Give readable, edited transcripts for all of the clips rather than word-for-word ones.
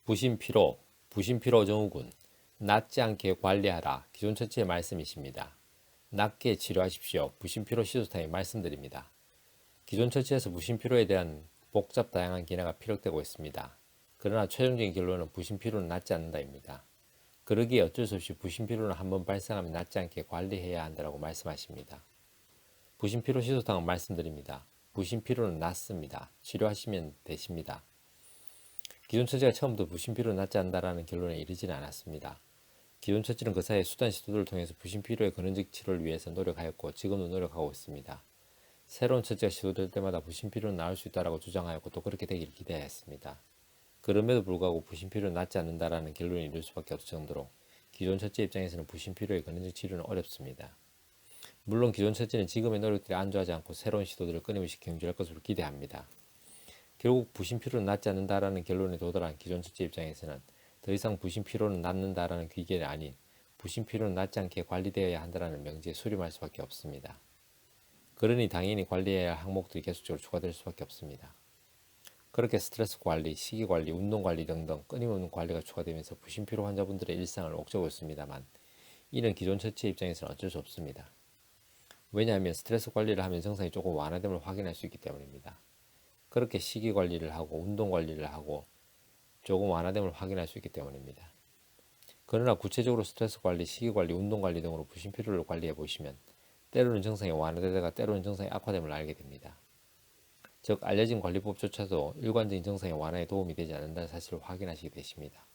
부신피로, 부신피로 증후군, 낫지 않게 관리하라. 기존 처치의 말씀이십니다. 낫게 치료하십시오. 부신피로 시소탕이 말씀드립니다. 기존 처치에서 부신피로에 대한 복잡 다양한 기내가 피력되고 있습니다. 그러나 최종적인 결론은 부신피로는 낫지 않는다입니다. 그러기에 어쩔 수 없이 부신피로는 한번 발생하면 낫지 않게 관리해야 한다고 말씀하십니다. 부신피로 시소탕은 말씀드립니다. 부신피로는 낫습니다. 치료하시면 되십니다. 기존 처치가 처음부터 부신피로는 낫지 않는다는 결론에 이르지는 않았습니다. 기존 처치는 그 사이에 수단 시도들을 통해서 부신피로의 근원적 치료를 위해서 노력하였고 지금도 노력하고 있습니다. 새로운 처치가 시도될 때마다 부신피로는 나을 수 있다고 주장하였고 또 그렇게 되기를 기대하였습니다. 그럼에도 불구하고 부신피로는 낫지 않는다는 결론을 이룰 수밖에 없을 정도로 기존 처치 입장에서는 부신피로의 근원적 치료는 어렵습니다. 물론 기존 처치는 지금의 노력들이 안주하지 않고 새로운 시도들을 끊임없이 경주할 것으로 기대합니다. 결국 부신피로는 낫지 않는다는 결론에 도달한 기존 처치 입장에서는 더 이상 부신피로는 낫는다는 귀결이 아닌 부신피로는 낫지 않게 관리되어야 한다는 명제에 수렴할 수밖에 없습니다. 그러니 당연히 관리해야 할 항목들이 계속적으로 추가될 수밖에 없습니다. 그렇게 스트레스 관리, 식이 관리, 운동 관리 등등 끊임없는 관리가 추가되면서 부신피로 환자분들의 일상을 옥죄고 있습니다만 이는 기존 처치의 입장에서는 어쩔 수 없습니다. 왜냐하면 스트레스 관리를 하면 증상이 조금 완화됨을 확인할 수 있기 때문입니다. 그렇게 식이 관리를 하고 운동 관리를 하고 조금 완화됨을 확인할 수 있기 때문입니다. 그러나 구체적으로 스트레스 관리, 식이 관리, 운동 관리 등으로 부신피로를 관리해 보시면 때로는 증상이 완화되다가 때로는 증상이 악화됨을 알게 됩니다. 즉 알려진 관리법조차도 일관적인 증상의 완화에 도움이 되지 않는다는 사실을 확인하시게 되십니다.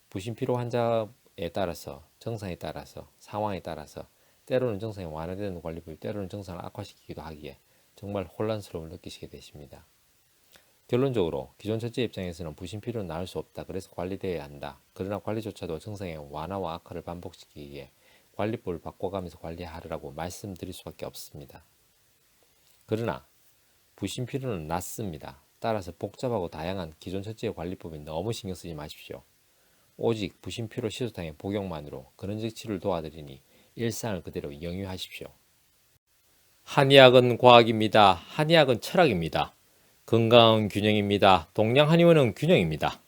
부신피로 환자에 따라서 증상에 따라서 상황에 따라서 때로는 증상이 완화되는 관리법이 때로는 증상을 악화시키기도 하기에 정말 혼란스러움을 느끼시게 되십니다. 결론적으로 기존 처치 입장에서는 부신피로는 나을 수 없다. 그래서 관리되어야 한다. 그러나 관리조차도 증상의 완화와 악화를 반복시키기에 관리법을 바꿔가면서 관리하라고 말씀드릴 수밖에 없습니다. 그러나 부신피로는 낫습니다. 따라서 복잡하고 다양한 기존 처치의 관리법에 너무 신경 쓰지 마십시오. 오직 부신피로 시소탕의 복용만으로 근원적 치료를 도와드리니 일상을 그대로 영유하십시오. 한의학은 과학입니다. 한의학은 철학입니다. 건강은 균형입니다. 동양 한의원은 균형입니다.